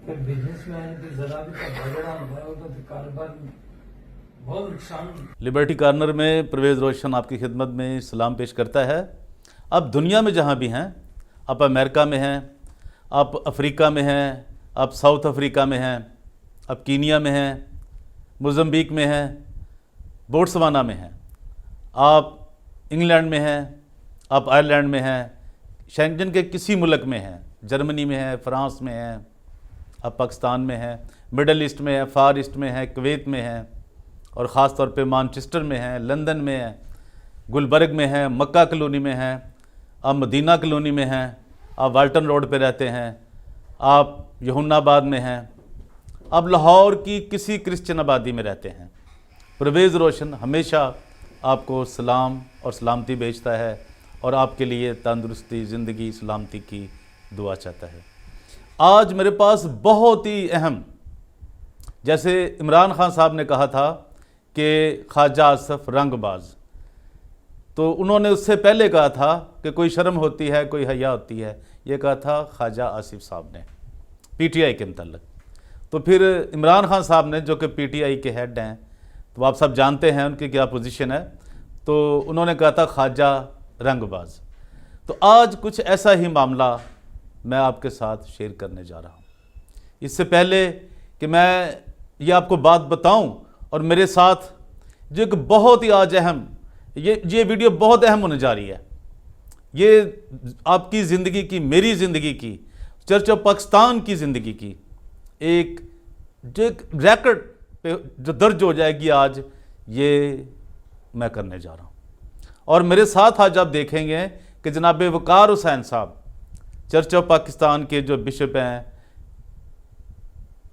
फिर बिजनेसमैन की जरा भी तो झगड़ा होता है, वो तो कारोबार बहुत नुकसान। लिबर्टी कॉर्नर में परवेज़ रोशन आपकी खिदमत में सलाम पेश करता है। आप दुनिया में जहाँ भी हैं, आप अमेरिका में हैं, आप अफ्रीका में हैं, आप साउथ अफ्रीका में हैं, आप कीनिया में हैं, मोज़म्बिक में हैं, बोट्सवाना में हैं, आप इंग्लैंड में हैं, आप आयरलैंड में हैं, शेंगन के किसी मुल्क में हैं, जर्मनी में हैं, फ्रांस में हैं, आप पाकिस्तान में हैं, मिडल ईस्ट में हैं, फार ईस्ट में हैं, कुवैत में हैं, और ख़ास तौर पे मैनचेस्टर में हैं, लंदन में हैं, गुलबर्ग में हैं, मक्का कॉलोनी में हैं, आप मदीना कॉलोनी में हैं, आप वाल्टन रोड पे रहते हैं, आप यहुन्नाबाद में हैं, आप लाहौर की किसी क्रिश्चियन आबादी में रहते हैं, परवेज़ रोशन हमेशा आपको सलाम और सलामती भेजता है और आपके लिए तंदुरुस्ती, ज़िंदगी, सलामती की दुआ चाहता है। आज मेरे पास बहुत ही अहम, जैसे इमरान खान साहब ने कहा था कि ख्वाजा आसिफ रंगबाज, तो उन्होंने उससे पहले कहा था कि कोई शर्म होती है, कोई हया होती है, ये कहा था ख्वाजा आसिफ साहब ने पीटीआई के मतलब। तो फिर इमरान खान साहब ने, जो कि पीटीआई के हेड हैं, तो आप सब जानते हैं उनकी क्या पोजीशन है, तो उन्होंने कहा था ख्वाजा रंगबाज। तो आज कुछ ऐसा ही मामला मैं आपके साथ शेयर करने जा रहा हूँ। इससे पहले कि मैं ये आपको बात बताऊं, और मेरे साथ जो एक बहुत ही आज अहम, ये वीडियो बहुत अहम होने जा रही है, ये आपकी ज़िंदगी की, मेरी ज़िंदगी की, चर्च ऑफ पाकिस्तान की ज़िंदगी की एक रैकेट पे जो दर्ज हो जाएगी आज, ये मैं करने जा रहा हूँ। और मेरे साथ आज आप देखेंगे कि जनाब वकार हुसैन साहब, चर्च ऑफ पाकिस्तान के जो बिशप हैं,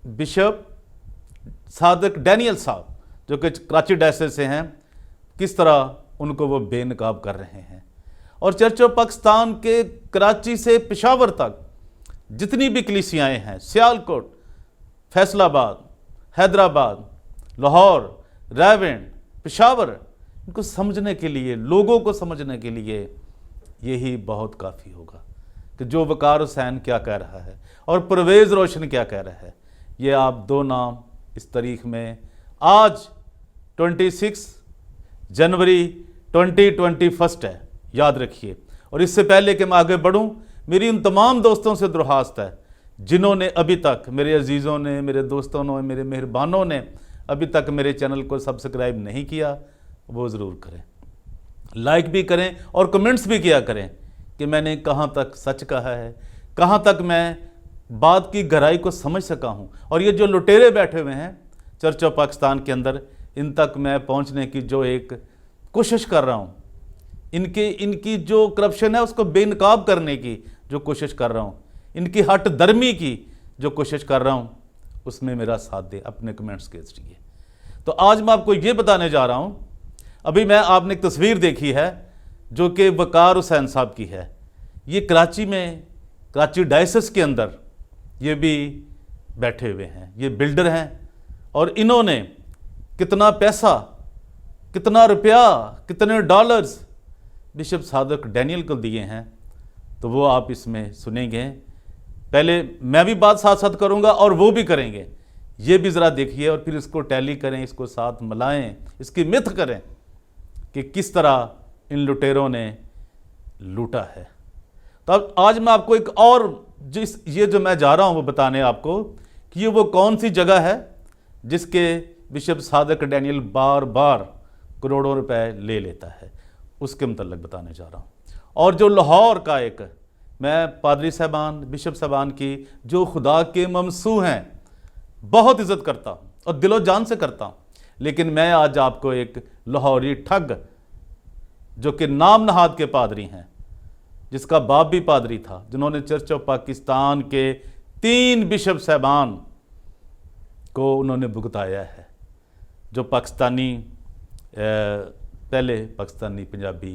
बिशप सादिक डैनियल साहब, जो कि कराची डायसिस से हैं, किस तरह उनको वो बेनकाब कर रहे हैं। और चर्च ऑफ पाकिस्तान के कराची से पेशावर तक जितनी भी कलीसियाएँ हैं, सियालकोट, फैसलाबाद, हैदराबाद, लाहौर, रायवेंड, पेशावर, इनको समझने के लिए, लोगों को समझने के लिए यही बहुत काफ़ी होगा कि जो वकार हुसैन क्या कह रहा है और परवेज़ रोशन क्या कह रहा है। ये आप दो नाम इस तारीख में, आज 26 जनवरी 2021 है, याद रखिए। और इससे पहले कि मैं आगे बढ़ूं, मेरी उन तमाम दोस्तों से दरख्वास्त है जिन्होंने अभी तक, मेरे अजीज़ों ने, मेरे दोस्तों ने, मेरे मेहरबानों ने अभी तक मेरे चैनल को सब्सक्राइब नहीं किया, वो ज़रूर करें, लाइक भी करें और कमेंट्स भी किया करें कि मैंने कहाँ तक सच कहा है, कहाँ तक मैं बात की गहराई को समझ सका हूँ। और ये जो लुटेरे बैठे हुए हैं चर्च ऑफ पाकिस्तान के अंदर, इन तक मैं पहुँचने की जो एक कोशिश कर रहा हूँ, इनकी जो करप्शन है उसको बेनकाब करने की जो कोशिश कर रहा हूँ, इनकी हट दर्मी की जो कोशिश कर रहा हूँ, उसमें मेरा साथ दे अपने कमेंट्स के जरिए। तो आज मैं आपको ये बताने जा रहा हूँ, अभी मैं आपने एक तस्वीर देखी है जो कि वकार हुसैन साहब की है। ये कराची में, कराची डायसिस के अंदर ये भी बैठे हुए हैं, ये बिल्डर हैं, और इन्होंने कितना पैसा, कितना रुपया, कितने डॉलर्स बिशप सादिक डैनियल को दिए हैं, तो वो आप इसमें सुनेंगे। पहले मैं भी बात साथ साथ करूंगा और वो भी करेंगे, ये भी ज़रा देखिए और फिर इसको टैली करें, इसको साथ मिलाएं, इसकी मिथ करें कि किस तरह इन लुटेरों ने लूटा है। तो अब आज मैं आपको एक और, ये जो मैं जा रहा हूँ वो बताने आपको कि ये वो कौन सी जगह है जिसके बिशप सादिक डैनियल बार बार करोड़ों रुपए ले लेता है, उसके मतलब बताने जा रहा हूँ। और जो लाहौर का एक, मैं पादरी साहबान, बिशप साहबान की जो खुदा के ममसू हैं, बहुत इज़्ज़त करता हूँ और दिलो जान से करता हूँ, लेकिन मैं आज आपको एक लाहौरी ठग, जो कि नाम नहाद के पादरी हैं, जिसका बाप भी पादरी था, जिन्होंने चर्च ऑफ पाकिस्तान के 3 बिशप साहबान को उन्होंने भुगताया है, जो पाकिस्तानी, पहले पाकिस्तानी पंजाबी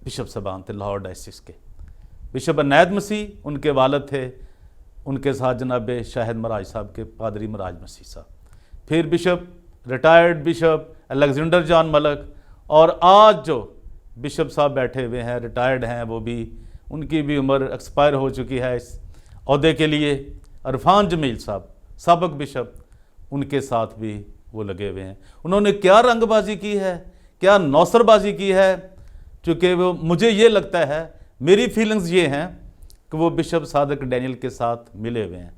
बिशप साहबान थे लाहौर डायसिस के। बिशप अनैद मसीह उनके वालिद थे, उनके साथ जनाब शाहिद महाराज साहब के पादरी महाराज मसीह साहब, फिर bishop, retired bishop Alexander John Malak, और आज जो बिशप साहब बैठे हुए हैं, रिटायर्ड हैं, वो भी, उनकी भी उम्र एक्सपायर हो चुकी है इस अहदे के लिए। इरफान जमील साहब साबिक बिशप, उनके साथ भी वो लगे हुए हैं। उन्होंने क्या रंगबाजी की है, क्या नौसरबाजी की है, चूँकि वो मुझे ये लगता है, मेरी फीलिंग्स ये हैं कि वो बिशप सादिक डैनियल के साथ मिले हुए हैं।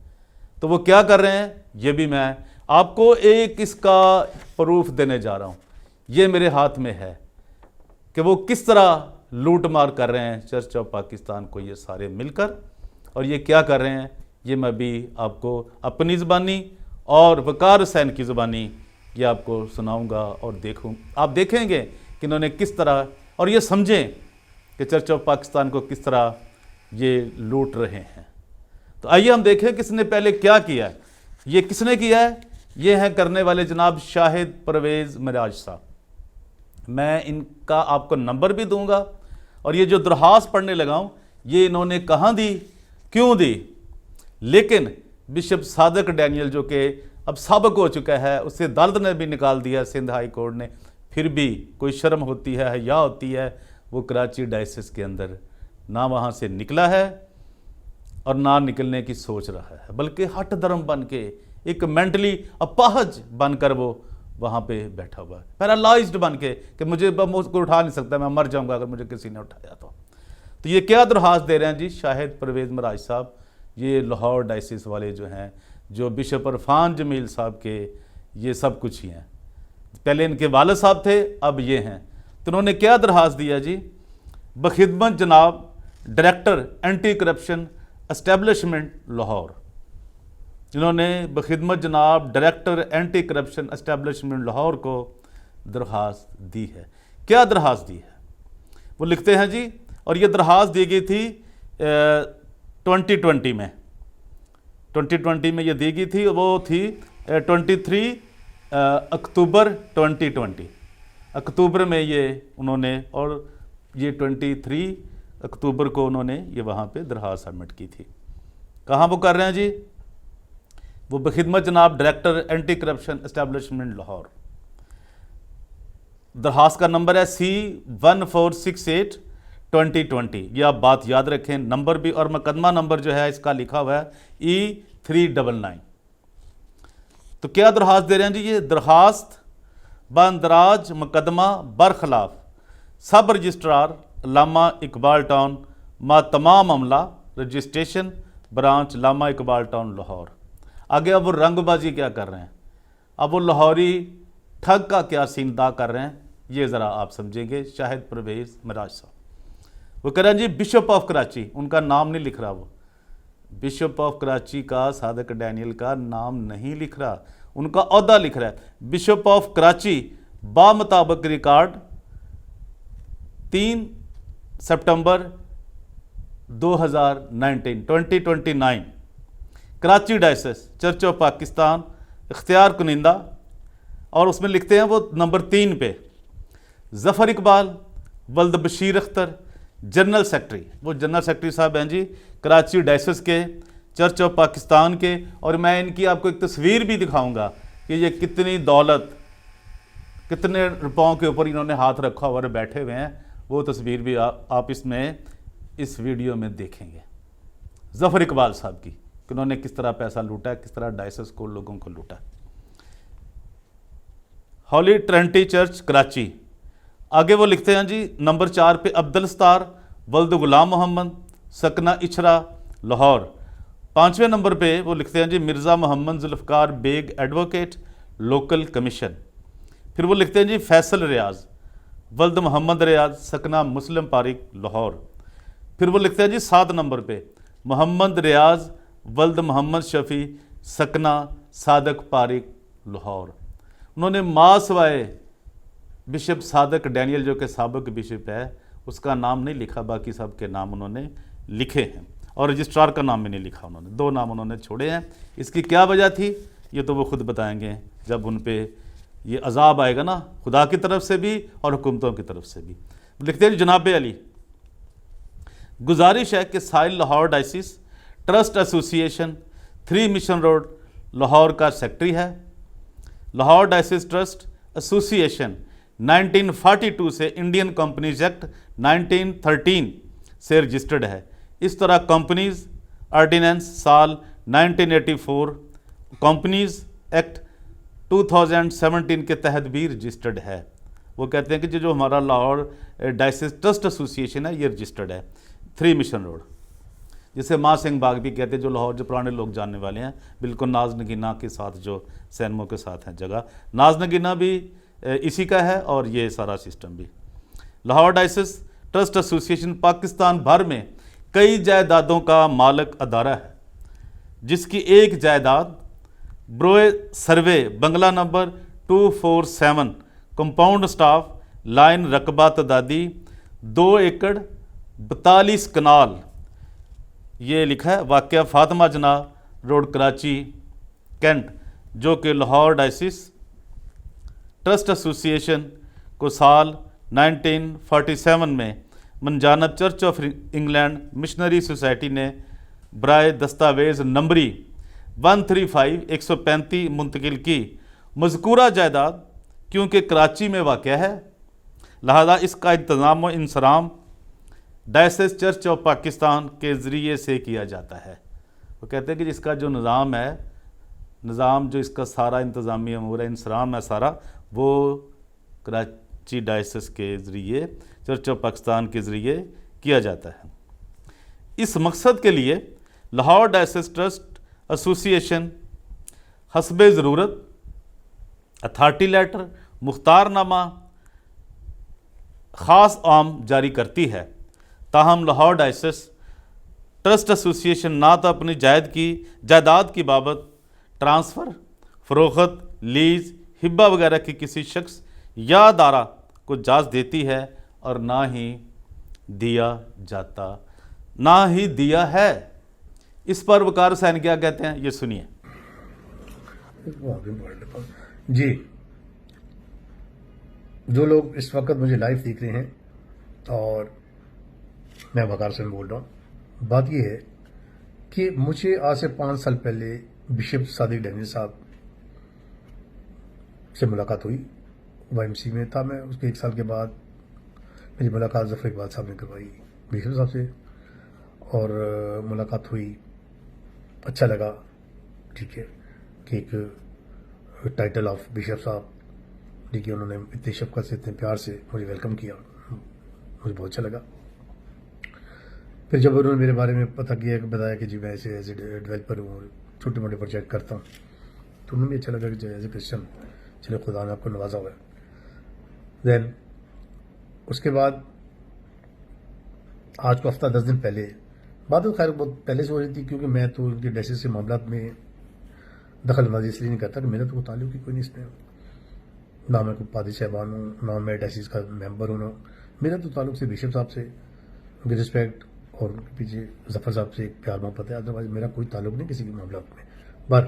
तो वो क्या कर रहे हैं, ये भी मैं आपको एक इसका प्रूफ देने जा रहा हूँ। ये मेरे हाथ में है कि वो किस तरह लूट मार कर रहे हैं चर्च ऑफ पाकिस्तान को, ये सारे मिलकर, और ये क्या कर रहे हैं, ये मैं भी आपको अपनी ज़बानी और वकार हुसैन की ज़बानी ये आपको सुनाऊंगा और आप देखेंगे कि इन्होंने किस तरह, और ये समझें कि चर्च ऑफ पाकिस्तान को किस तरह ये लूट रहे हैं। तो आइए हम देखें किसने पहले क्या किया है। ये किसने किया है, ये हैं करने वाले जनाब शाहिद परवेज़ मिराज साहब। मैं इनका आपको नंबर भी दूंगा, और ये जो दरख्वास्त पढ़ने लगा हूँ ये इन्होंने कहाँ दी, क्यों दी, लेकिन बिशप सादिक डैनियल जो कि अब साबिक हो चुका है, उससे अदालत ने भी निकाल दिया, सिंध हाई कोर्ट ने, फिर भी कोई शर्म होती है, हया होती है, वो कराची डायसिस के अंदर ना वहाँ से निकला है और ना निकलने की सोच रहा है, बल्कि हठ धर्म बन के एक मेंटली अपाहज बनकर वो वहाँ पे बैठा हुआ है, पैरालाइज्ड बन के कि मुझे उसको उठा नहीं सकता, मैं मर जाऊँगा अगर मुझे किसी ने उठाया तो ये क्या दरख्वास्त दे रहे हैं जी शाहिद परवेज़ मिराज साहब, ये लाहौर डायसिस वाले जो हैं, जो बिशप इरफान जमील साहब के ये सब कुछ ही हैं। पहले इनके वालिद साहब थे, अब ये हैं। तो उन्होंने क्या दरख्वास्त दिया जी, बखिदमत जनाब director anti corruption establishment Lahore, इन्होंने बखिदमत जनाब director anti corruption establishment Lahore को दरख्वास्त दी है। क्या दरख्वास्त दी है, वो लिखते हैं जी, और ये दरख्वास्त दी गई थी 2020 में, 2020 में ये दी गई थी, वो थी 23 अक्टूबर 2020, अक्टूबर में ये उन्होंने, और ये 23 अक्टूबर को उन्होंने ये वहाँ पे दरख्वास्त सबमिट की थी। कहाँ वो कर रहे हैं जी, वो बखिदमत जनाब director anti corruption establishment Lahore. दरख्वास्त का नंबर है C1468/2020, ये आप बात याद रखें, नंबर भी, और मुकदमा नंबर जो है इसका लिखा हुआ है E399। तो क्या दरख्वास्त दे रहे हैं जी, ये दरख्वास्त बंदराज मुकदमा बरखिलाफ सब रजिस्ट्रार लामा इकबाल टाउन मा तमाम मामला registration branch Allama Iqbal town Lahore. आगे अब वो रंगबाजी क्या कर रहे हैं, अब वो लाहौरी ठग का क्या सीनदा कर रहे हैं, ये ज़रा आप समझेंगे। शाहिद परवेज़ मिराज साहब वो कह रहे हैं जी बिशप ऑफ कराची, उनका नाम नहीं लिख रहा, वो बिशप ऑफ कराची का सादिक डैनियल का नाम नहीं लिख रहा, उनका ओहदा लिख रहा है बिशप ऑफ कराची बामुताबिक रिकॉर्ड 3 सितंबर 2029 Karachi diocese church of Pakistan इख्तियार कुनिंदा, और उसमें लिखते हैं वो नंबर 3 पे ज़फ़र इकबाल वल्द बशीर अख्तर जनरल सेक्रेटरी, वो जनरल सेक्रेटरी साहब हैं जी कराची डायसिस के चर्च ऑफ पाकिस्तान के। और मैं इनकी आपको एक तस्वीर भी दिखाऊंगा कि ये कितनी दौलत, कितने रुपयों के ऊपर इन्होंने हाथ रखा हुआ और बैठे हुए हैं, वो तस्वीर भी आप इसमें इस वीडियो में देखेंगे ज़फ़र इकबाल साहब की, कि उन्होंने किस तरह पैसा लूटा, किस तरह डायसिस को लोगों को लूटा। हॉली ट्रिनिटी चर्च कराची, आगे वो लिखते हैं जी नंबर 4 पे अब्दुल सत्तार वल्द गुलाम मोहम्मद सकना इछरा लाहौर। 5वें नंबर पे वो लिखते हैं जी Mirza Mohammad Zulfiqar Baig advocate local commission. फिर वो लिखते हैं जी फैसल रियाज वल्द मोहम्मद रियाज सकना मुस्लिम पारिक लाहौर। फिर वो लिखते हैं जी 7 नंबर पे मोहम्मद रियाज वल्द मोहम्मद शफ़ी सकना सादिक पारिक लाहौर। उन्होंने मासवाए बिशप सादिक डैनियल जो कि साबिक बिशप है उसका नाम नहीं लिखा, बाकी सब के नाम उन्होंने लिखे हैं, और रजिस्ट्रार का नाम भी नहीं लिखा उन्होंने, 2 नाम उन्होंने छोड़े हैं। इसकी क्या वजह थी ये तो वो खुद बताएंगे जब उन पे ये अजाब आएगा ना, खुदा की तरफ से भी और हुकूमतों की तरफ से भी। लिखते हैं जनाब अली गुजारिश है कि साहिल Lahore diocese trust association 3 mission road Lahore का सेक्रेटरी है। लाहौर डायसिस ट्रस्ट एसोसिएशन 1942 से इंडियन कंपनीज एक्ट 1913 से रजिस्टर्ड है। इस तरह कंपनीज ऑर्डिनेंस साल 1984 कंपनीज एक्ट 2017 के तहत भी रजिस्टर्ड है। वो कहते हैं कि जो हमारा लाहौर डायसिस ट्रस्ट एसोसिएशन है ये रजिस्टर्ड है। 3 मिशन रोड, जिसे माँ सिंह बाग भी कहते हैं, जो लाहौर जो पुराने लोग जानने वाले हैं, बिल्कुल नाज नगीना के साथ जो सैनमो के साथ है जगह, नाज नगीना भी इसी का है और ये सारा सिस्टम भी। Lahore diocese trust association Pakistan भर में कई जायदादों का मालिक अदारा है, जिसकी एक जायदाद ब्रोए सर्वे बंगला नंबर 247 कंपाउंड स्टाफ लाइन रकबा तदादी 2 एकड़ 42 कनाल, ये लिखा है, वाक़या फातिमा जना रोड कराची कैंट, जो कि लाहौर डायसिस ट्रस्ट एसोसिएशन को साल 1947 में मनजानब church of England missionary society ने बराए दस्तावेज़ नंबरी 135 मुंतकिल की। मज़कूरा जायदाद क्योंकि कराची में वाक़या है, लिहाजा इसका इंतज़ाम व इंसराम डायसिस चर्च ऑफ पाकिस्तान के ज़रिए से किया जाता है। वो कहते हैं कि इसका जो निज़ाम है, निज़ाम जो इसका सारा इंतज़ामी अमूर है, इंसराम है सारा, वो कराची डायसिस के ज़रिए, चर्च ऑफ पाकिस्तान के ज़रिए किया जाता है। इस मकसद के लिए लाहौर डायसिस ट्रस्ट एसोसिएशन हस्बे ज़रूरत अथॉरिटी लेटर, मुख्तारनामा ख़ास आम जारी करती है। ताहम लाहौर डायसिस ट्रस्ट एसोसिएशन ना तो अपनी जायदाद की बाबत ट्रांसफ़र, फ़रोख्त, लीज़, हिब्बा वगैरह की किसी शख्स या अदारा को इजाज़त देती है और ना ही दिया जाता, ना ही दिया है। इस पर वकार हुसैन क्या कहते हैं, ये सुनिए। जी, जो लोग इस वक्त मुझे लाइव देख रहे हैं और मैं वकार हुसैन बोल रहा हूँ, बात यह है कि मुझे आज से 5 साल पहले बिशप सादिक डैनियल साहब से मुलाकात हुई। YMC में था मैं, उसके 1 साल के बाद मेरी मुलाकात ज़फ़र इकबाल साहब ने करवाई बिशप साहब से, और मुलाकात हुई, अच्छा लगा, ठीक है, कि एक टाइटल ऑफ बिशप साहब, ठीक है, उन्होंने इतने शफ़क़त से, इतने प्यार से मुझे वेलकम किया, मुझे बहुत अच्छा लगा। फिर जब उन्होंने मेरे बारे में पता किया, बताया कि जी मैं ऐसे एज ए डेवलपर हूँ, छोटे मोटे प्रोजेक्ट करता हूँ, तो उन्हें भी अच्छा लगा कि जो एज ए क्रिश्चन, चलो खुदा ने आपको नवाजा हुआ है। दैन उसके बाद आज को हफ्ता 10 दिन पहले, बात तो खैर बहुत पहले से हो रही थी, क्योंकि मैं तो उनके डायसिस से मामलात में दखल अंदाजी इसलिए नहीं करता कि मेरा तो कोई ताल्लुक ही कोई नहीं इसमें, ना मैं कोई पादी साहबान हूँ, ना मैं डायसिस का मेंबर हूँ, ना मेरा तो ताल्लुक से बिशप साहब से, उनकी रिस्पेक्ट और उनके पीछे ज़फ़र साहब से प्यार मोहब्बत है, अदरवाइज मेरा कोई ताल्लुक नहीं किसी के मामलात में। बट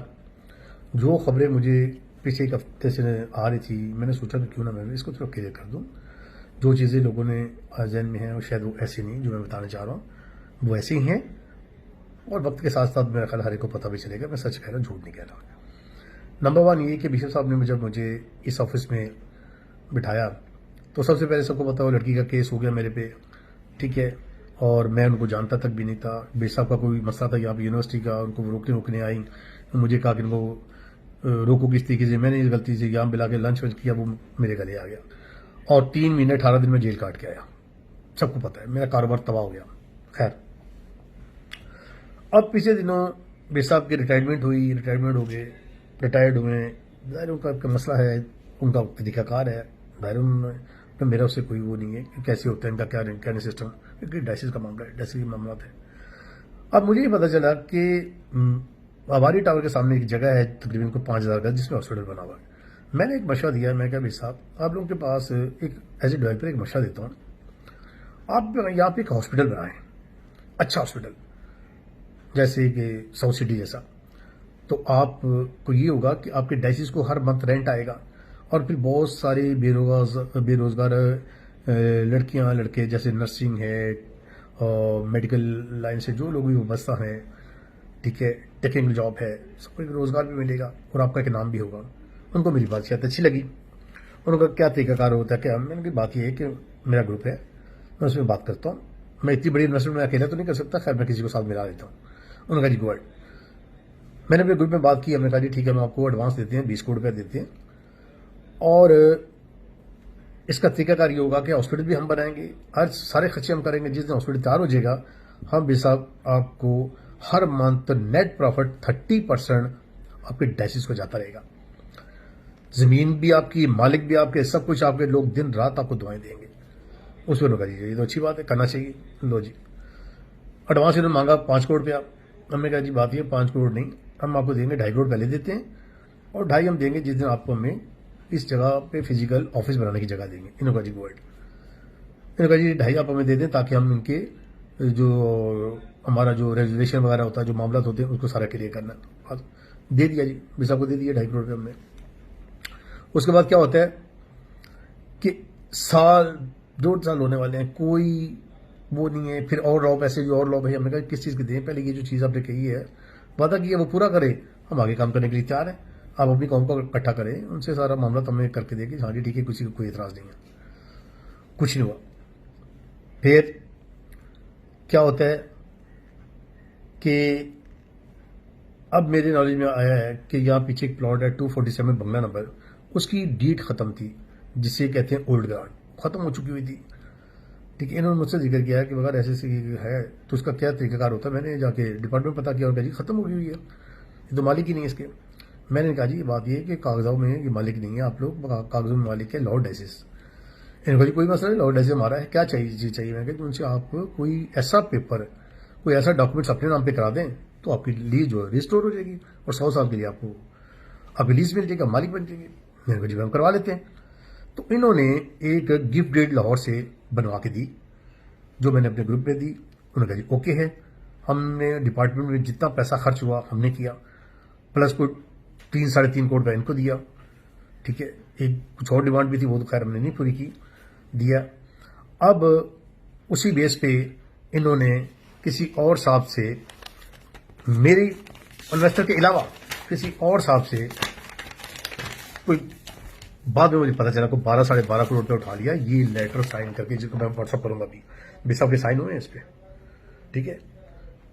जो खबरें मुझे पिछले 1 हफ्ते से आ रही थी, मैंने सोचा कि क्यों ना मैं इसको थोड़ा क्लियर कर दूँ। जो चीज़ें लोगों ने जहन में हैं वो शायद वो ऐसी नहीं जो मैं बताना चाह रहा हूँ, वो ऐसी ही हैं, और वक्त के साथ साथ मेरा ख्याल हर एक को पता भी चलेगा मैं सच कह रहा हूँ, झूठ नहीं कह रहा। नंबर 1 ये कि बिशप साहब ने जब मुझे इस ऑफिस में बिठाया तो सबसे पहले सबको पता, वो लड़की का केस हो गया मेरे पे, ठीक है, और मैं उनको जानता तक भी नहीं था। बिशप साहब का कोई मसला था यहाँ पर यूनिवर्सिटी का, उनको रोकने आई, तो मुझे कहा कि इनको रोको किस तरीके से, मैंने इस गलती से यहाँ मिला के लंच वंच किया, वो मेरे गले आ गया, और 3 महीने 18 दिन में जेल काट के आया। सबको पता है मेरा कारोबार तबाह हो गया। खैर, अब पिछले दिनों बिशप साहब की रिटायरमेंट हुई, रिटायरमेंट हो गए, रिटायर्ड हुए, ज़ाहिर उनका मसला है, उनका तरीक़ाकार है, ज़ाहिर उन्होंने, तो मेरा उससे कोई वो नहीं है कि कैसे होता है इनका क्या कहने सिस्टम, क्योंकि डायसिस का मामला है, डायसिस के मामला है। अब मुझे ये पता चला कि आबादी टावर के सामने एक जगह है तकरीबन को 5000 गज, जिसमें हॉस्पिटल बना हुआ है। मैंने एक मशवरा दिया, मैं कहा बिशप साहब आप लोगों के पास एक एज ए डेवलपर एक मशवरा देता हूँ, आप यहाँ पे एक हॉस्पिटल बनाएं, अच्छा हॉस्पिटल, जैसे कि साउथ सिटी जैसा, तो आपको ये होगा कि आपके डायसिस को हर मंथ रेंट आएगा, और फिर बहुत सारे बेरोजगार लड़कियां लड़के, जैसे नर्सिंग है और मेडिकल लाइन से जो लोग भी वाबस्ता हैं, ठीक है, टेक्निकल जॉब है, सबको एक रोज़गार भी मिलेगा और आपका एक नाम भी होगा। उनको मेरी बात शायद अच्छी लगी। उनका क्या तरीकाकार होता है, क्या मैंने की बात यह है कि मेरा ग्रुप है, मैं उसमें बात करता हूँ, मैं इतनी बड़ी इन्वेस्टमेंट में अकेला तो नहीं कर सकता, खैर मैं किसी को साथ मिला देता हूँ। उन्होंने कहा जी गो अहेड। मैंने अपने ग्रुप में बात की, हमने कहा जी ठीक है, हम आपको एडवांस देते हैं, 20 करोड़ रुपया देते हैं, और इसका तरीकाकार ये होगा कि हॉस्पिटल भी हम बनाएंगे, हर सारे खर्चे हम करेंगे, जिस दिन हॉस्पिटल तैयार हो जाएगा हम भी साहब आपको हर मंथ नेट प्रॉफिट 30% आपके डायसिस को जाता रहेगा, जमीन भी आपकी, मालिक भी आपके, सब कुछ आपके, लोग दिन रात आपको दुआएं देंगे। उस पर लगा दीजिए, ये तो अच्छी बात है, करना चाहिए। लो जी, एडवांस इन्होंने मांगा 5 करोड़ रुपया, हमने कहा जी बात ये 5 करोड़ नहीं, हम आपको देंगे 2.5 करोड़ पहले देते हैं, और 2.5 हम देंगे जिस दिन आपको हमें इस जगह पे फिजिकल ऑफिस बनाने की जगह देंगे। इन्होंने कहा जी गोल्ड, इन्होंने कहा जी 2.5 आप हमें दे दें ताकि हम इनके जो हमारा जो रेजुलेशन वगैरह होता है, जो मामला होते हैं, उसको सारा क्लियर करना। बस दे दिया जी, बिसा को दे दिया 2.5 करोड़ रुपये हमने। उसके बाद क्या होता है कि 1.5 साल होने वाले हैं, कोई वो नहीं है, फिर और लाओ पैसे, जो और लाओ भाई। हमने कहा किस चीज़ के दें, पहले ये जो चीज़ आपने कही है, वादा किया वो पूरा करें, हम आगे काम करने के लिए तैयार हैं। आप अपनी कौम को इकट्ठा करें, उनसे सारा मामला तो हमें करके देंगे, हाँ जी ठीक है, किसी को कोई एतराज़ नहीं है। कुछ नहीं हुआ। फिर क्या होता है कि अब मेरे नॉलेज में आया है कि यहाँ पीछे एक प्लॉट है 247 बंगला नंबर, उसकी डीड खत्म थी, जिसे कहते हैं ओल्ड ग्रांट, खत्म हो चुकी हुई थी। ठीक है, इन्होंने मुझसे जिक्र किया कि अगर ऐसे है तो उसका क्या तरीकाकार होता है। मैंने जाके डिपार्टमेंट पता किया और कहा जी खत्म हो गई हुई है, ये तो मालिक ही नहीं है इसके। मैंने कहा जी बात ये है कि कागजात में ये मालिक नहीं है, आप लोग कागजों में मालिक है लॉर्ड डाइसिस। इन्होंने कहा जी कोई मसला नहीं, लॉर्ड डाइसिस हमारा है, क्या चाहिए चीज़ चाहिए। मैंने कहा उनसे आप कोई ऐसा पेपर, कोई ऐसा डॉक्यूमेंट्स अपने नाम पे करा दें तो आपकी लीज जो है रिस्टोर हो जाएगी, और 100 साल के लिए आपको आपकी लीज मिल जाएगी, मालिक बन जाएगी। मैंने कहा जी हम करवा लेते हैं। तो इन्होंने एक गिफ्ट डेट लाहौर से बनवा के दी, जो मैंने अपने ग्रुप में दी। उन्होंने कहा जी ओके है। हमने डिपार्टमेंट में जितना पैसा खर्च हुआ हमने किया, प्लस को 3-3.5 करोड़ रुपया इनको दिया। ठीक है, एक कुछ और डिमांड भी थी, वो तो खैर हमने नहीं पूरी की, दिया। अब उसी बेस पे इन्होंने किसी और साहब से, मेरी इन्वेस्टर के अलावा किसी और साहब से कोई, बाद में मुझे पता चला को 12-12.5 करोड़ रुपये उठा लिया। ये लेटर साइन करके, जिसको मैं व्हाट्सअप करूंगा अभी, बिसाब के साइन हुए हैं इस पर। ठीक है,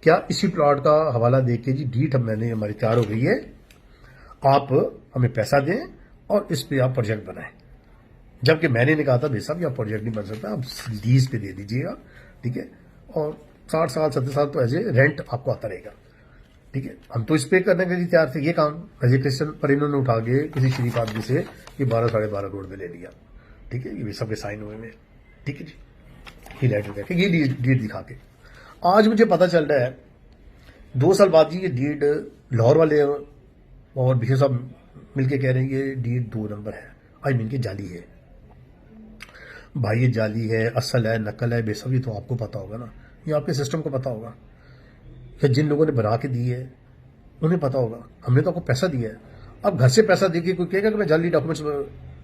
क्या इसी प्लॉट का हवाला दे के जी डीट मैंने हमारी तैयार हो गई है, आप हमें पैसा दें और इस पे आप प्रोजेक्ट बनाएं। जबकि मैंने नहीं कहा था भाई साहब आप प्रोजेक्ट नहीं बन सकता, आप लीज पे दे दीजिएगा। ठीक है, और 60 साल 70 साल तो ऐसे रेंट आपको आता रहेगा। ठीक है, हम तो इस पे करने के लिए तैयार थे ये काम एज ए क्रिश्चन, पर इन्होंने उठा के किसी शरीफ आदमी से ये 12-12.5 करोड़ में ले लिया। ठीक है, ये सबके साइन हुए में। ठीक है जी, ये लेटर करके ये डीड दिखा के आज मुझे पता चल रहा है 2 साल बाद जी ये डीड लाहौर वाले और बिशे साहब मिलके कह रहे हैं ये डीड 2 नंबर है, आई मीन की जाली है। भाई ये जाली है, असल है, नकल है, बेसब, ये तो आपको पता होगा ना, ये आपके सिस्टम को पता होगा, या जिन लोगों ने बना के दी है उन्हें पता होगा। हमने तो आपको पैसा दिया है, अब घर से पैसा देके कोई कहेगा कि मैं जाली डॉक्यूमेंट्स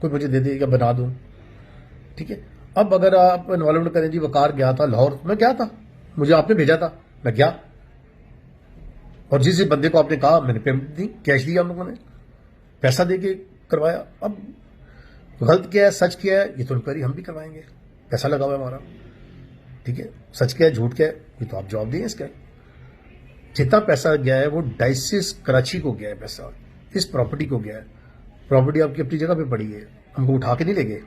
कोई मुझे दे दे या बना दूं। ठीक है, अब अगर आप इन्वॉल्वमेंट करें जी, वकार गया था लाहौर, मैं गया था, मुझे आपने भेजा था, मैं गया, और जिस बंदे को आपने कहा मैंने पेमेंट दी, कैश दिया, हम लोगों ने पैसा दे के करवाया। अब गलत क्या है सच क्या है ये तो इंक्वायरी हम भी करवाएंगे, पैसा लगा हुआ है हमारा। ठीक है, सच क्या है झूठ क्या है ये तो आप जवाब दें इसका। जितना पैसा गया है वो डाइसिस कराची को गया है, पैसा इस प्रॉपर्टी को गया है। प्रॉपर्टी आपकी अपनी जगह पे पड़ी है, हमको उठा के नहीं ले गए।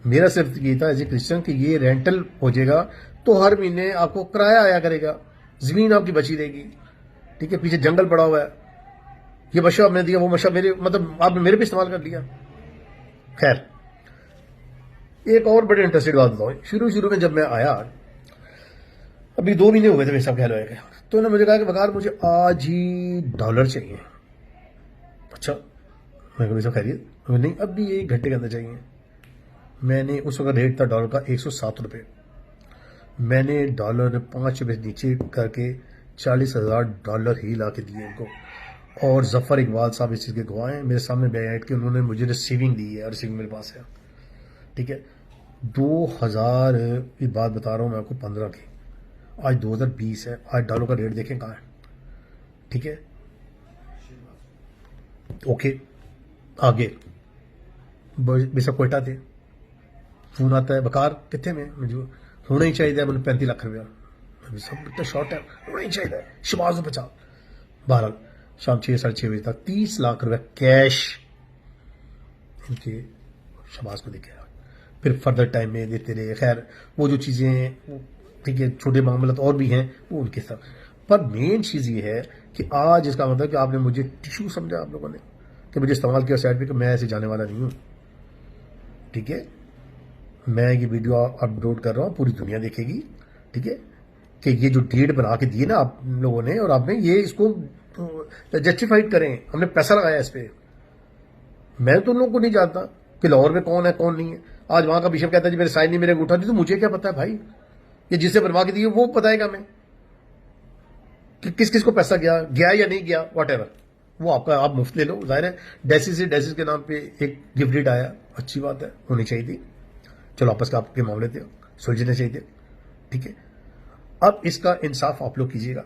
मेरा सिर्फ ये था एज ए क्रिश्चियन कि ये रेंटल हो जाएगा तो हर महीने आपको किराया आया करेगा, जमीन आपकी बची रहेगी। ठीक है, पीछे जंगल पड़ा हुआ है, ये मशा हमने दिया, वो मशा मेरे, मतलब आपने मेरे पे इस्तेमाल कर लिया। खैर, एक और बड़े इंटरेस्टेड बात बताऊं, शुरू में जब मैं आया, अभी 2 महीने हो गए थे मेरे साहब ख्याल आया, तो उन्होंने मुझे कहा कि बकार मुझे आज ही डॉलर चाहिए। अच्छा, मैं कभी सब खैरियत, नहीं अब भी 1 घंटे के अंदर चाहिए। मैंने उस वक्त रेट था डॉलर का 107 रुपये, मैंने डॉलर 5 रुपये नीचे करके $40,000 ही ला के दिए इनको। और जफर इकबाल साहब इस चीज़ के गवाह हैं, मेरे सामने बैठ के उन्होंने मुझे रिसीविंग दी है, रिसीविंग मेरे पास है। ठीक है, 2000 की बात बता रहा हूँ मैं आपको, 15 की, आज 2020 है, आज डॉलर का रेट देखें कहाँ है। ठीक है, ओके, आगे बेशक कोयटा थे, फोन आता है बकार कितने में, मुझे होना ही चाहिए, मैंने 35 लाख रुपया, सब इतना शॉर्ट है, होना ही चाहिए, शबाज बचा। बहरहाल शाम 6 साढ़े 6 बजे तक 30 लाख रुपए कैश इनके शहबाज को देके आया। फिर फर्दर टाइम में देते रहे। खैर वो जो चीज़ें ठीक है, छोटे मामला और भी हैं वो उनके साथ। पर मेन चीज़ ये है कि आज इसका मतलब कि आपने मुझे टिश्यू समझा, आप लोगों ने, कि मुझे इस्तेमाल किया साइड पे, कि मैं ऐसे जाने वाला नहीं हूँ। ठीक है, मैं ये वीडियो अपलोड कर रहा हूँ, पूरी दुनिया देखेगी। ठीक है, कि ये जो डेट बना के दिए ना आप लोगों ने, और आपने ये इसको जस्टिफाइड करें, हमने पैसा लगाया इस पे। मैं तो उन लोगों को नहीं जानता कि लाहौर में कौन है कौन नहीं है। आज वहां का बिशप कहता है जी मेरे साइन नहीं, मेरे अंगूठा नहीं, तो मुझे क्या पता है भाई, ये जिससे बनवा के दिए वो बताएगा मैं कि किस किस को पैसा गया या नहीं गया, वॉट एवर, वो आपका, आप मुफ्त ले लो। जाहिर है डेसिस के नाम पे एक गिफ्ट डीड आया, अच्छी बात है, होनी चाहिए थी। चलो आपस का आपके मामले थे, सुलझने चाहिए थे। ठीक है, अब इसका इंसाफ आप लोग कीजिएगा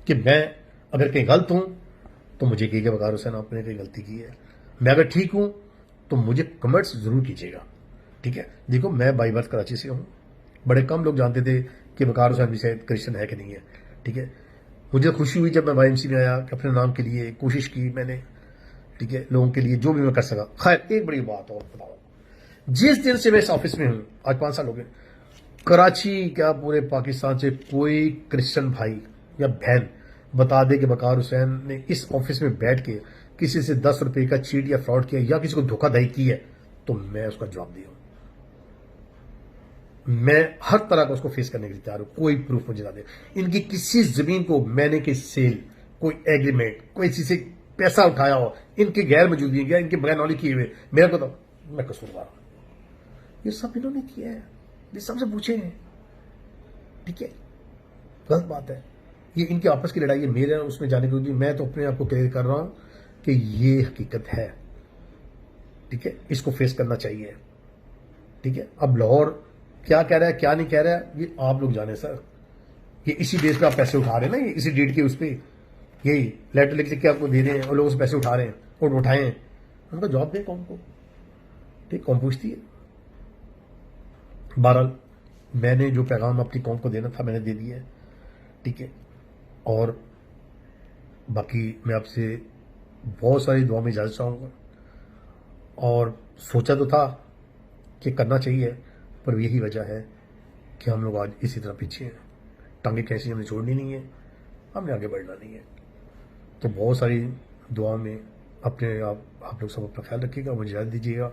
कि मैं अगर कहीं गलत हूं तो मुझे कहिएगा वकार हुसैन आपने कहीं गलती की है। मैं अगर ठीक हूं तो मुझे कमेंट्स जरूर कीजिएगा। ठीक है, देखो मैं बाई बर्थ कराची से हूं, बड़े कम लोग जानते थे कि वकार हुसैन भी शायद क्रिश्चियन है कि नहीं है। ठीक है, मुझे खुशी हुई जब मैं YMC में आया कि अपने नाम के लिए कोशिश की मैंने। ठीक है, लोगों के लिए जो भी मैं कर सका। खैर एक बड़ी बात और बताओ, जिस दिन से मैं इस ऑफिस में हूं, आज 5 साल हो गए, कराची क्या पूरे पाकिस्तान से कोई क्रिश्चियन भाई या बहन बता दे कि वकार हुसैन ने इस ऑफिस में बैठ के किसी से 10 रुपए का चीट या फ्रॉड किया या किसी को धोखाधड़ी की है, तो मैं उसका जवाब दिया हूं। मैं हर तरह का उसको फेस करने के लिए तैयार हूं। कोई प्रूफ मुझे ना दे। इनकी किसी जमीन को मैंने की सेल, कोई एग्रीमेंट, कोई चीज से पैसा उठाया हो इनके गैर मौजूदगी या इनके बगैर नॉलेज किए हुए, मेरे को तो मैं कसूरवार हूं। ये सब इन्होंने किया है, ये सबसे पूछे हैं। ठीक है, गलत बात है, ये इनकी आपस की लड़ाई है, मेरे उसमें जाने की। मैं तो अपने आप को क्लियर कर रहा हूं कि ये हकीकत है। ठीक है, इसको फेस करना चाहिए। ठीक है, अब लाहौर क्या कह रहा है क्या नहीं कह रहा है ये आप लोग जाने सर। ये इसी बेस पे आप पैसे उठा रहे हैं ना, ये इसी डेट के उस पर यही लेटर लिख के आपको दे रहे हैं और लोगों से पैसे उठा रहे हैं और उठाए हैं। उनका जवाब दें कौन को। ठीक, कौन पूछती है। बहरहाल मैंने जो पैगाम अपनी कौम को देना था मैंने दे दिया है। ठीक है, और बाकी मैं आपसे बहुत सारी दुआ में इजाजत चाहूँगा। और सोचा तो था कि करना चाहिए, पर यही वजह है कि हम लोग आज इसी तरह पीछे हैं। टांगे कैसी हमने छोड़नी नहीं है, हमने आगे बढ़ना नहीं है। तो बहुत सारी दुआ में अपने आप लोग सब अपना ख्याल रखिएगा, मुझे इजाज़त दीजिएगा।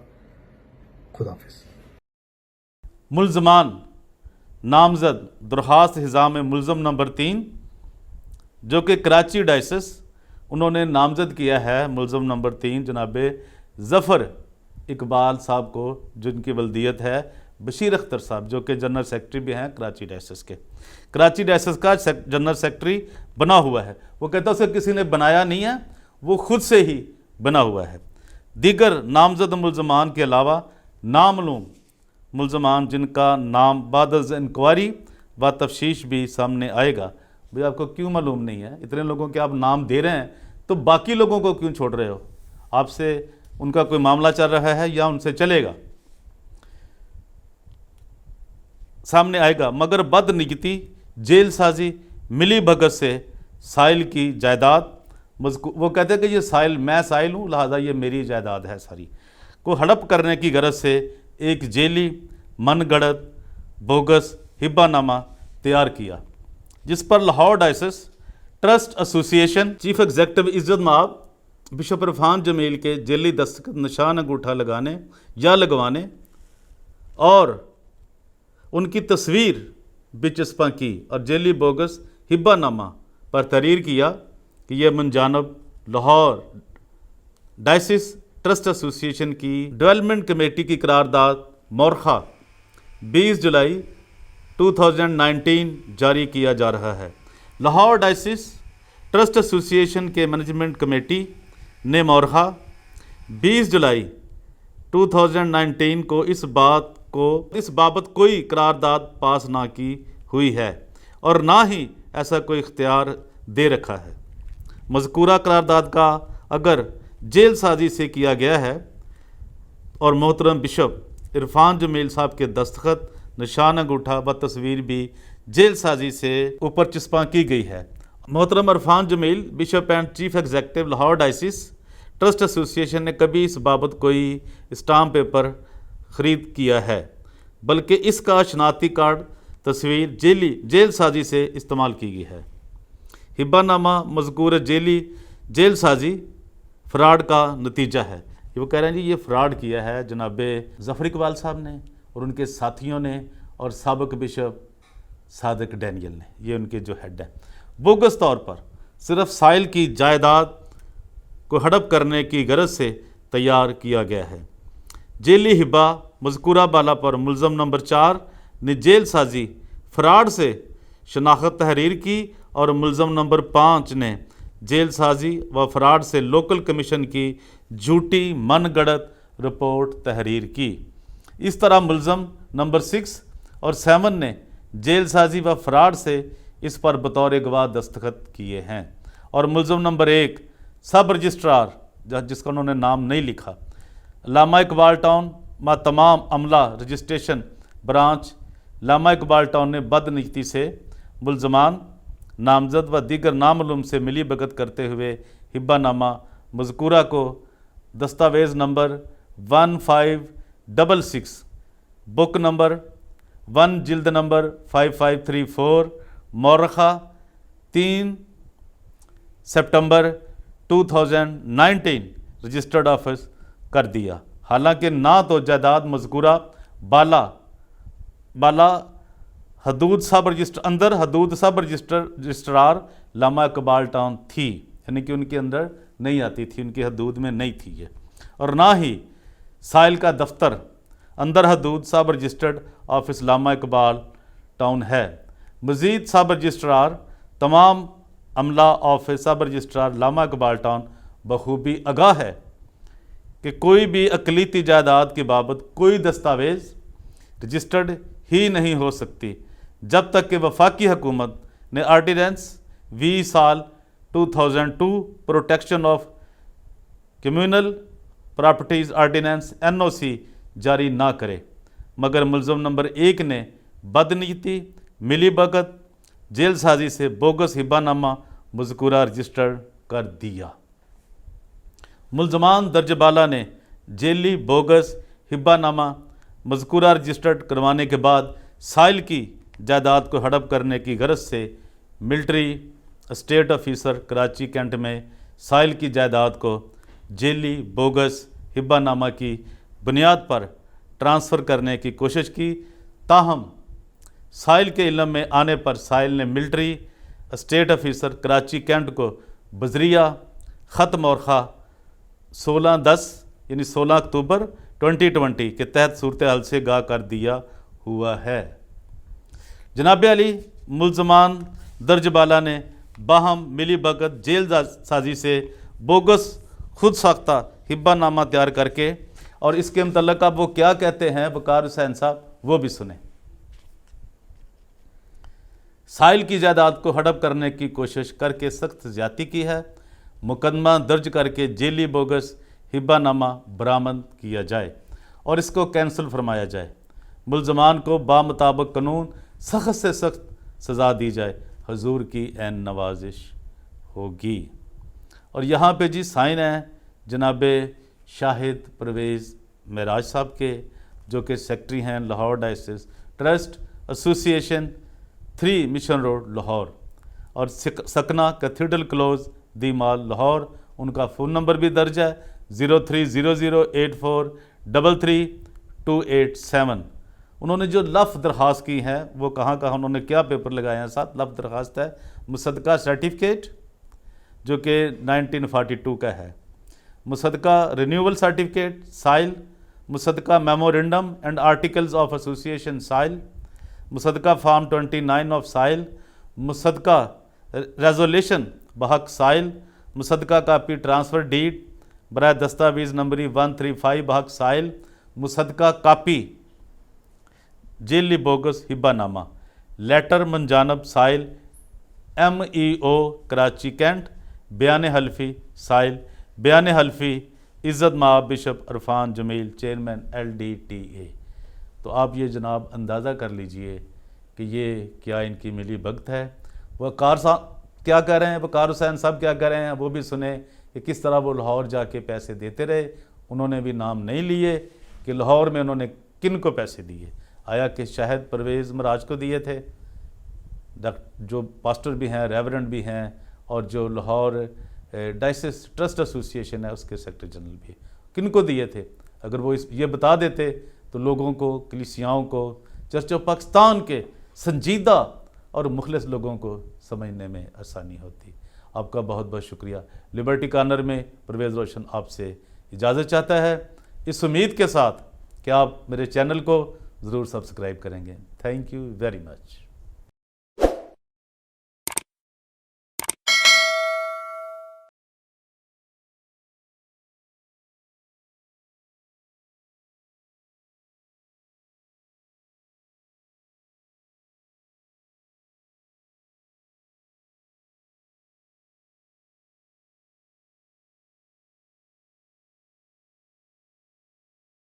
खुदा हाफिज़। मुल्ज़मान नामजद दरख्वास्त हिज़ाम मुल्ज़म नंबर 3 जो कि कराची डायसिस उन्होंने नामजद किया है मुल्ज़म नंबर 3 जनाब ज़फ़र इकबाल साहब को, जिनकी वल्दियत है बशीर अख्तर साहब, जो कि जनरल सेक्रेटरी भी हैं कराची डायसिस के। कराची डायसिस का जनरल सेक्रेटरी बना हुआ है। वो कहता है उसे किसी ने बनाया नहीं है, वो खुद से ही बना हुआ है। दीगर नामजद मुल्ज़मान के अलावा नामालूम मुल्ज़मान जिनका नाम बाद इंक्वायरी व तफ्शीश भी सामने आएगा। भाई आपको क्यों मालूम नहीं है? इतने लोगों के आप नाम दे रहे हैं तो बाकी लोगों को क्यों छोड़ रहे हो? आपसे उनका कोई मामला चल रहा है या उनसे चलेगा, सामने आएगा। मगर बदनीयती, जेल साजी, मिली भगत से साहिल की जायदाद, वो कहते हैं कि ये साहिल, मैं साहिल हूँ लिहाजा ये मेरी जायदाद है सारी, को हड़प करने की गरज से एक जेली मनगढ़ंत बोगस हिब्बानामा तैयार किया, जिस पर Lahore diocese trust association chief executive इज़्ज़त माब बिशप इरफान जमील के जेली दस्तखत, निशान अंगूठा लगाने या लगवाने और उनकी तस्वीर भी चस्पा की और जेली बोगस हिब्बानामा पर तहरीर किया कि यह मनजानब लाहौर डायसिस ट्रस्ट एसोसिएशन की डेवलपमेंट कमेटी की करारदाद मोरखा 20 जुलाई 2019 जारी किया जा रहा है। लाहौर डायसिस ट्रस्ट एसोसिएशन के मैनेजमेंट कमेटी ने मोरखा 20 जुलाई 2019 को इस बाबत कोई करारदाद पास ना की हुई है और ना ही ऐसा कोई इख्तियार दे रखा है। मज़कूरा करारदाद का अगर जेल साजी से किया गया है और मोहतरम बिशप इरफान जमील साहब के दस्तखत, निशान अंगूठा व तस्वीर भी जेल साजी से ऊपर चस्पा की गई है मोहतरम Irfan Jamil, bishop and chief executive Lahore diocese trust association ने कभी इस बाबत कोई स्टाम्प पेपर ख़रीद किया है, बल्कि इसका शनाख्ती कार्ड तस्वीर जेल साजी से इस्तेमाल की गई है। हिब्बानामा मज़कूर जेल साजी फ्रॉड का नतीजा है। ये वो कह रहे हैं जी, ये फ्रॉड किया है जनाब ज़फ़र इकबाल साहब ने और उनके साथियों ने और साबिक़ बिशप सादिक डैनियल ने, ये उनके जो हेड हैं। बोगस तौर पर सिर्फ साहिल की जायदाद को हड़प करने की गरज से तैयार किया गया है। जेली हिब्बा मज़कूरा बाला पर मुलज़म नंबर 4 ने जेल साजी फ्रॉड से शनाख्त तहरीर की और मुलज़म नंबर 5 ने जेल साजी व फ्रॉड से लोकल कमीशन की झूठी मनगढ़ंत रिपोर्ट तहरीर की। इस तरह मुलज़म नंबर 6 और 7 ने जेल साजी व फ्रॉड से इस पर बतौर गवाह दस्तखत किए हैं और मुलज़म नंबर 1 सब रजिस्ट्रार, जिसका उन्होंने नाम नहीं लिखा, लामा इकबाल टाउन में तमाम अमला registration branch Allama Iqbal town ने बदनीति से मुलजमान नामजद व दीगर नामालूम से मिली भगत करते हुए हिब्बानामा मज़कूरा को दस्तावेज़ नंबर 1566 बुक नंबर 1 जिल्द नंबर 5534 मौरखा 3 सितंबर 2019 रजिस्टर्ड ऑफिस कर दिया। हालांकि ना तो जायदाद मज़कूरा बाला हदूद सब रजिस्ट्रार लामा इकबाल टाउन थी, यानी कि उनके अंदर नहीं आती थी, उनकी हदूद में नहीं थी ये, और ना ही साहिल का दफ्तर अंदर हदूद सब registered office Allama Iqbal town है। मज़ीद सब रजिस्ट्रार तमाम अमला ऑफिस सब रजिस्ट्रार लामा इकबाल टाउन बखूबी आगाह है कि कोई भी अक़लीती जायदाद की बाबत कोई दस्तावेज़ रजिस्टर्ड ही नहीं हो सकती जब तक कि वफाकी हुकूमत ने आर्डिनेंस 20 साल 2002 protection of communal properties ordinance NOC जारी ना करे। मगर मुलज़म नंबर 1 ने बदनीति मिली भगत जेल साजी से बोगस हिब्बानामा मज़कूरा रजिस्टर कर दिया। मुलजमान दर्जबाला ने जेली बोगस हिब्बानामा मज़कूरा रजिस्टर्ड करवाने के बाद साहिल की जायदाद को हड़प करने की गरज से military state officer Karachi cantt में साहिल की जायदाद को जेली बोगस हिब्बानामा की बुनियाद पर ट्रांसफ़र करने की कोशिश की। ताहम साहिल के इल्म में आने पर साहिल ने military state officer Karachi cantt को बजरिया ख़त मौरखा 16/10 यानी 16 अक्टूबर 2020 के तहत सूरत हाल से आगाह कर दिया हुआ है। जनाब अली, मुलजमान दर्जबाला ने बाहम मिली भगत जेल साजी से बोगस खुद साख्ता हिब्बानामा तैयार करके, और इसके मतलब अब वो क्या कहते हैं वकार हुसैन साहब, वो भी सुने। साहिल की जायदाद को हड़प करने की कोशिश करके सख्त ज्यादती की है। मुकदमा दर्ज करके जेली बोगस हिब्बानामा बरामद किया जाए और इसको कैंसिल फरमाया जाए। मुलजमान को बामुताबिक कानून सख्त से सख्त सज़ा दी जाए। हजूर की ऐन नवाजिश होगी। और यहाँ पे जी साइन है जनाब शाहिद परवेज़ मेराज साहब के, जो कि सेक्रेटरी हैं Lahore diocese trust association 3 mission road Lahore, और सकना कैथीड्रल क्लोज दी माल लाहौर। उनका फ़ोन नंबर भी दर्ज है 030084333287। उन्होंने जो लफ़ दरख्वास्त की हैं वो कहाँ उन्होंने क्या पेपर लगाए हैं साथ। लफ़ दरख्वास्त है मुसद्दका सर्टिफिकेट जो कि 1942 का है, मुसद्दका रिन्यूअल सर्टिफिकेट साइल, मुसद्दका memorandum and articles of association साइल, मुसद्दका फॉर्म 29 ऑफ साइल, मुसद्दका रेजोल्यूशन बहक साइल, मुसद्दका कापी ट्रांसफ़र डीड बराए दस्तावेज़ नंबरी 135 बहक साइल, मुसद्दका कापी जेली बोगस हिब्बानामा, लेटर मनजानब साइल MEO कराची कैंट, बयान हल्फी साइल, बयान हल्फी इज़्ज़त माब bishop Irfan Jameel chairman LDTA। तो आप ये जनाब अंदाज़ा कर लीजिए कि ये क्या इनकी मिली भगत है। वकार क्या कह रहे हैं, वकार हुसैन साहब क्या कह रहे हैं वो भी सुने कि किस तरह वो लाहौर जाके पैसे देते रहे। उन्होंने भी नाम नहीं लिए कि लाहौर में उन्होंने किन को पैसे दिए। आया कि शायद परवेज़ मराज को दिए थे, जो पास्टर भी हैं, रेवरेंड भी हैं, और जो लाहौर डायसिस ट्रस्ट एसोसिएशन है उसके सेक्रेटरी जनरल भी, किन को दिए थे। अगर वो ये बता देते तो लोगों को, कलीसियाओं को, चर्च ऑफ पाकिस्तान के संजीदा और मुखलिस लोगों को समझने में आसानी होती। आपका बहुत बहुत शुक्रिया। लिबर्टी कॉर्नर में परवेज़ रोशन आपसे इजाज़त चाहता है, इस उम्मीद के साथ कि आप मेरे चैनल को ज़रूर सब्सक्राइब करेंगे। Thank you very much.